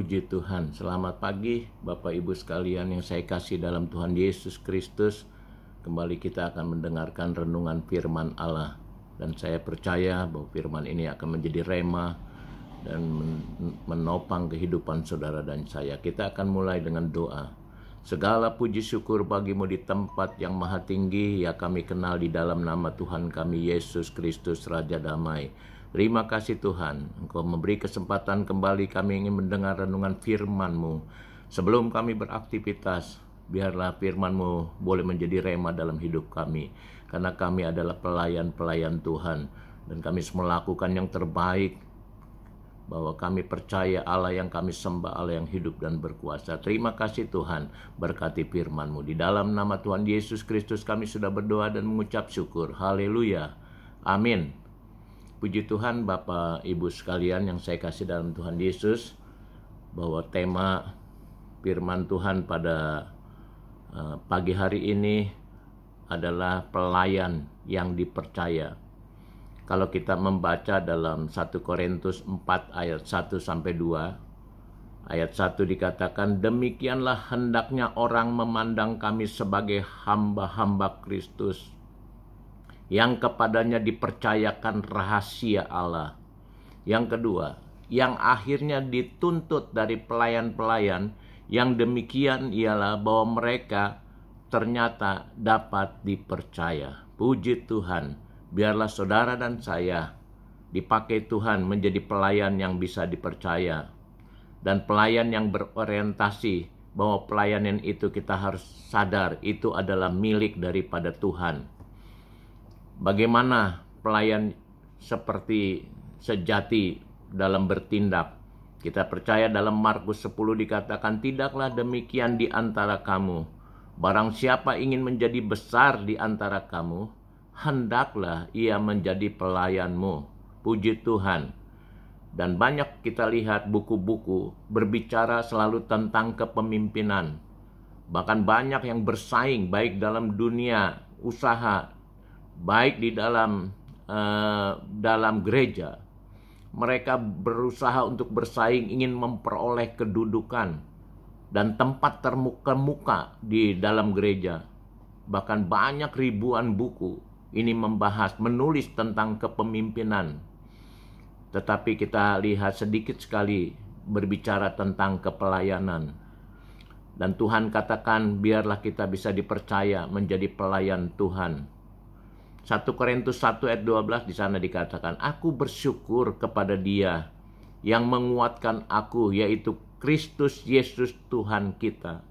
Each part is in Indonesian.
Puji Tuhan. Selamat pagi Bapak Ibu sekalian yang saya kasih dalam Tuhan Yesus Kristus. Kembali kita akan mendengarkan renungan firman Allah. Dan saya percaya bahwa firman ini akan menjadi rema dan menopang kehidupan saudara dan saya. Kita akan mulai dengan doa. Segala puji syukur bagimu di tempat yang maha tinggi, ya kami kenal di dalam nama Tuhan kami Yesus Kristus Raja Damai. Terima kasih Tuhan, Engkau memberi kesempatan kembali kami ingin mendengar renungan firman-Mu. Sebelum kami beraktivitas, biarlah firman-Mu boleh menjadi rema dalam hidup kami. Karena kami adalah pelayan-pelayan Tuhan. Dan kami semua lakukan yang terbaik. Bahwa kami percaya Allah yang kami sembah, Allah yang hidup dan berkuasa. Terima kasih Tuhan, berkati firman-Mu. Di dalam nama Tuhan Yesus Kristus kami sudah berdoa dan mengucap syukur. Haleluya. Amin. Puji Tuhan Bapak Ibu sekalian yang saya kasih dalam Tuhan Yesus, bahwa tema firman Tuhan pada pagi hari ini adalah pelayan yang dipercaya. Kalau kita membaca dalam 1 Korintus 4 ayat 1-2, ayat 1 dikatakan, demikianlah hendaknya orang memandang kami sebagai hamba-hamba Kristus, yang kepadanya dipercayakan rahasia Allah. Yang kedua, yang akhirnya dituntut dari pelayan-pelayan yang demikian ialah bahwa mereka ternyata dapat dipercaya. Puji Tuhan, biarlah saudara dan saya dipakai Tuhan menjadi pelayan yang bisa dipercaya. Dan pelayan yang berorientasi bahwa pelayanan itu kita harus sadar itu adalah milik daripada Tuhan. Bagaimana pelayan seperti sejati dalam bertindak? Kita percaya dalam Markus 10 dikatakan, tidaklah demikian di antara kamu. Barang siapa ingin menjadi besar di antara kamu, hendaklah ia menjadi pelayanmu. Puji Tuhan. Dan banyak kita lihat buku-buku berbicara selalu tentang kepemimpinan. Bahkan banyak yang bersaing baik dalam dunia usaha, baik di dalam gereja. Mereka berusaha untuk bersaing, ingin memperoleh kedudukan dan tempat termuka di dalam gereja. Bahkan banyak ribuan buku ini menulis tentang kepemimpinan. Tetapi kita lihat sedikit sekali berbicara tentang kepelayanan. Dan Tuhan katakan, biarlah kita bisa dipercaya menjadi pelayan Tuhan. 1 Korintus 1 ayat 12 di sana dikatakan, aku bersyukur kepada Dia yang menguatkan aku, yaitu Kristus Yesus Tuhan kita.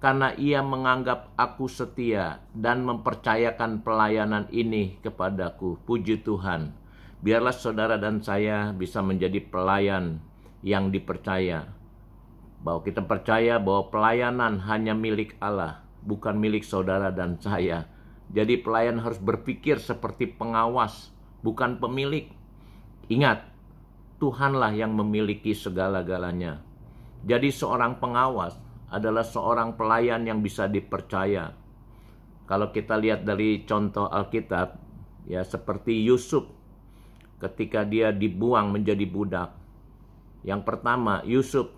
Karena Ia menganggap aku setia dan mempercayakan pelayanan ini kepadaku. Puji Tuhan. Biarlah saudara dan saya bisa menjadi pelayan yang dipercaya. Bahwa kita percaya bahwa pelayanan hanya milik Allah, bukan milik saudara dan saya. Jadi pelayan harus berpikir seperti pengawas, bukan pemilik. Ingat, Tuhanlah yang memiliki segala-galanya. Jadi seorang pengawas adalah seorang pelayan yang bisa dipercaya. Kalau kita lihat dari contoh Alkitab, ya seperti Yusuf ketika dia dibuang menjadi budak. Yang pertama, Yusuf,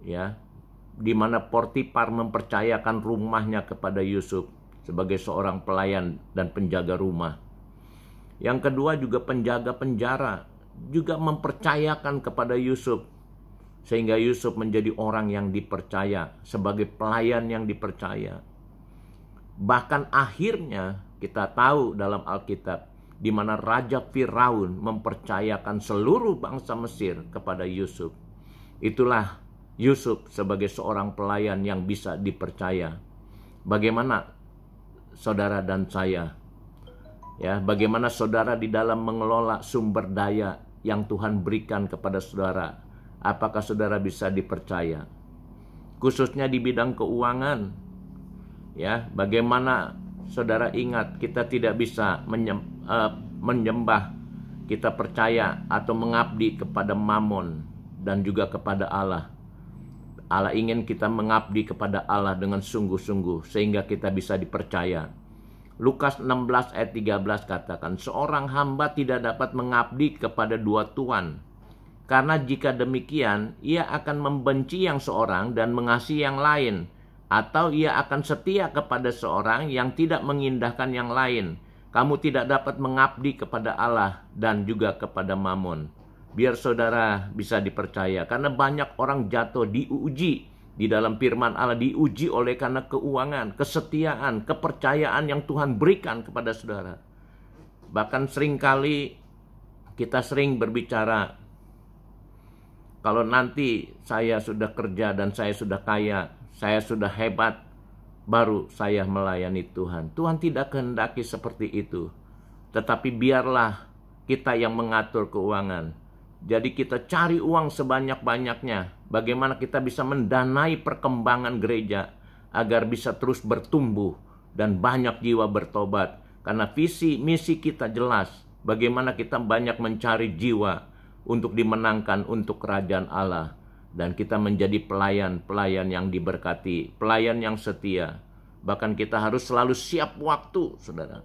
ya, di mana Potifar mempercayakan rumahnya kepada Yusuf sebagai seorang pelayan dan penjaga rumah. Yang kedua juga penjaga penjara juga mempercayakan kepada Yusuf, sehingga Yusuf menjadi orang yang dipercaya sebagai pelayan yang dipercaya. Bahkan akhirnya kita tahu dalam Alkitab di mana Raja Firaun mempercayakan seluruh bangsa Mesir kepada Yusuf. Itulah Yusuf sebagai seorang pelayan yang bisa dipercaya. Bagaimana saudara dan saya, ya, bagaimana saudara di dalam mengelola sumber daya yang Tuhan berikan kepada saudara? Apakah saudara bisa dipercaya? Khususnya di bidang keuangan, ya, bagaimana saudara ingat kita tidak bisa menyembah, kita percaya atau mengabdi kepada Mammon dan juga kepada Allah. Allah ingin kita mengabdi kepada Allah dengan sungguh-sungguh sehingga kita bisa dipercaya. Lukas 16 ayat 13 katakan, seorang hamba tidak dapat mengabdi kepada dua tuan, Karena jika demikian, ia akan membenci yang seorang dan mengasihi yang lain, atau ia akan setia kepada seorang yang tidak mengindahkan yang lain. Kamu tidak dapat mengabdi kepada Allah dan juga kepada Mammon. Biar saudara bisa dipercaya, karena banyak orang jatuh diuji di dalam firman Allah, diuji oleh karena keuangan, kesetiaan, kepercayaan yang Tuhan berikan kepada saudara. Bahkan seringkali kita sering berbicara, kalau nanti saya sudah kerja dan saya sudah kaya, saya sudah hebat, baru saya melayani Tuhan. Tuhan tidak kehendaki seperti itu. Tetapi biarlah kita yang mengatur keuangan. Jadi kita cari uang sebanyak-banyaknya. Bagaimana kita bisa mendanai perkembangan gereja agar bisa terus bertumbuh dan banyak jiwa bertobat. Karena visi misi kita jelas. Bagaimana kita banyak mencari jiwa untuk dimenangkan untuk kerajaan Allah. Dan kita menjadi pelayan-pelayan yang diberkati, pelayan yang setia. Bahkan kita harus selalu siap waktu, saudara.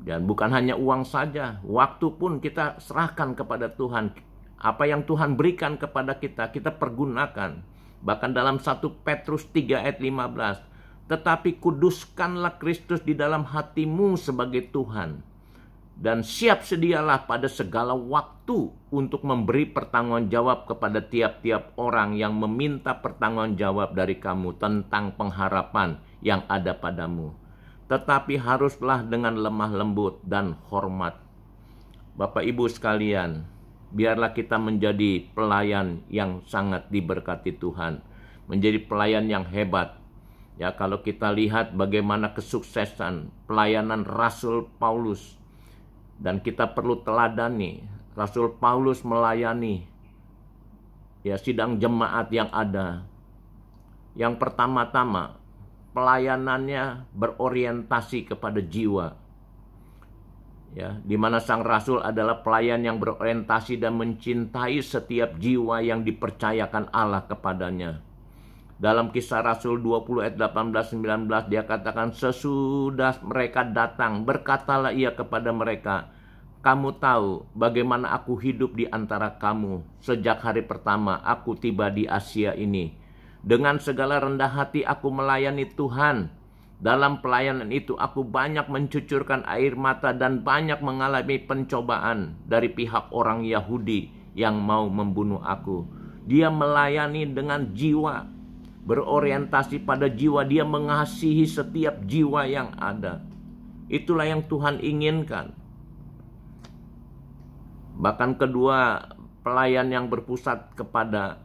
Dan bukan hanya uang saja, waktu pun kita serahkan kepada Tuhan. Apa yang Tuhan berikan kepada kita, kita pergunakan. Bahkan dalam 1 Petrus 3 ayat 15. Tetapi kuduskanlah Kristus di dalam hatimu sebagai Tuhan. Dan siap sedialah pada segala waktu untuk memberi pertanggungjawab kepada tiap-tiap orang yang meminta pertanggungjawab dari kamu tentang pengharapan yang ada padamu. Tetapi haruslah dengan lemah lembut dan hormat. Bapak Ibu sekalian, biarlah kita menjadi pelayan yang sangat diberkati Tuhan. Menjadi pelayan yang hebat. Ya, kalau kita lihat bagaimana kesuksesan pelayanan Rasul Paulus. Dan kita perlu teladani, Rasul Paulus melayani ya sidang jemaat yang ada. Yang pertama-tama, pelayanannya berorientasi kepada jiwa. Ya, di mana sang rasul adalah pelayan yang berorientasi dan mencintai setiap jiwa yang dipercayakan Allah kepadanya. Dalam Kisah Rasul 20 ayat 18-19 dia katakan, sesudah mereka datang, berkatalah ia kepada mereka, kamu tahu bagaimana aku hidup di antara kamu sejak hari pertama aku tiba di Asia ini. Dengan segala rendah hati aku melayani Tuhan. Dalam pelayanan itu aku banyak mencucurkan air mata dan banyak mengalami pencobaan dari pihak orang Yahudi yang mau membunuh aku. Dia melayani dengan jiwa, berorientasi pada jiwa. Dia mengasihi setiap jiwa yang ada. Itulah yang Tuhan inginkan. Bahkan kedua, pelayan yang berpusat kepada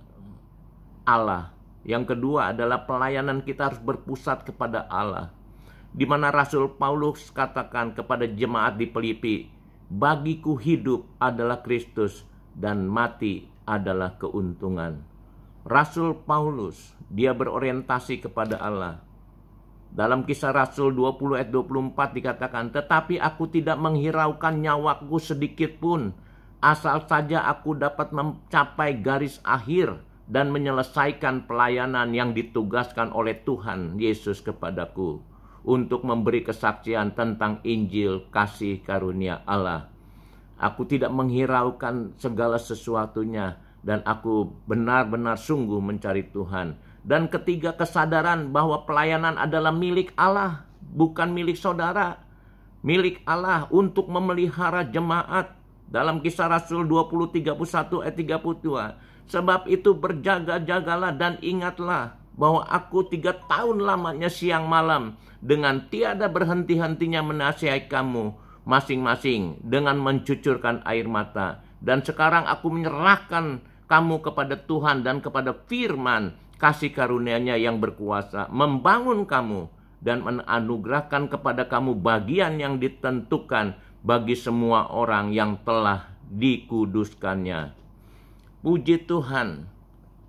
Allah. Yang kedua adalah pelayanan kita harus berpusat kepada Allah. Di mana Rasul Paulus katakan kepada jemaat di Filipi, bagiku hidup adalah Kristus dan mati adalah keuntungan. Rasul Paulus, dia berorientasi kepada Allah. Dalam Kisah Rasul 20 ayat 24 dikatakan, tetapi aku tidak menghiraukan nyawaku sedikit pun, asal saja aku dapat mencapai garis akhir dan menyelesaikan pelayanan yang ditugaskan oleh Tuhan Yesus kepadaku untuk memberi kesaksian tentang Injil kasih karunia Allah. Aku tidak menghiraukan segala sesuatunya dan aku benar-benar sungguh mencari Tuhan. Dan ketiga, kesadaran bahwa pelayanan adalah milik Allah, bukan milik saudara. Milik Allah untuk memelihara jemaat. Dalam Kisah Rasul 20:31 ayat 32. Sebab itu berjaga-jagalah dan ingatlah bahwa aku 3 tahun lamanya siang malam dengan tiada berhenti-hentinya menasihati kamu masing-masing dengan mencucurkan air mata. Dan sekarang aku menyerahkan kamu kepada Tuhan dan kepada firman kasih karunia-Nya yang berkuasa membangun kamu dan menganugerahkan kepada kamu bagian yang ditentukan bagi semua orang yang telah dikuduskannya. Puji Tuhan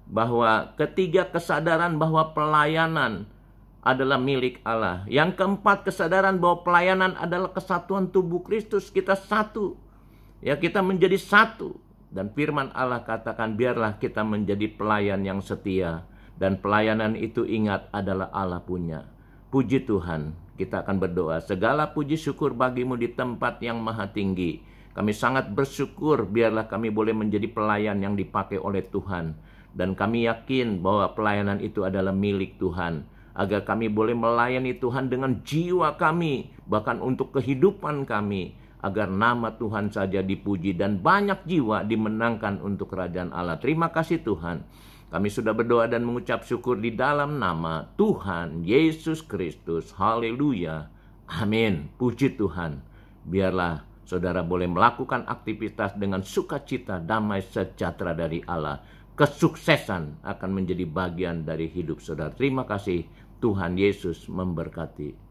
bahwa ketiga, kesadaran bahwa pelayanan adalah milik Allah. Yang keempat, kesadaran bahwa pelayanan adalah kesatuan tubuh Kristus. Kita satu. Ya, kita menjadi satu. Dan firman Allah katakan, biarlah kita menjadi pelayan yang setia. Dan pelayanan itu ingat adalah Allah punya. Puji Tuhan. Kita akan berdoa. Segala puji syukur bagimu di tempat yang maha tinggi. Kami sangat bersyukur biarlah kami boleh menjadi pelayan yang dipakai oleh Tuhan. Dan kami yakin bahwa pelayanan itu adalah milik Tuhan. Agar kami boleh melayani Tuhan dengan jiwa kami, bahkan untuk kehidupan kami. Agar nama Tuhan saja dipuji dan banyak jiwa dimenangkan untuk kerajaan Allah. Terima kasih Tuhan. Kami sudah berdoa dan mengucap syukur di dalam nama Tuhan Yesus Kristus. Haleluya. Amin. Puji Tuhan. Biarlah saudara boleh melakukan aktivitas dengan sukacita, damai, sejahtera dari Allah. Kesuksesan akan menjadi bagian dari hidup saudara. Terima kasih. Tuhan Yesus memberkati.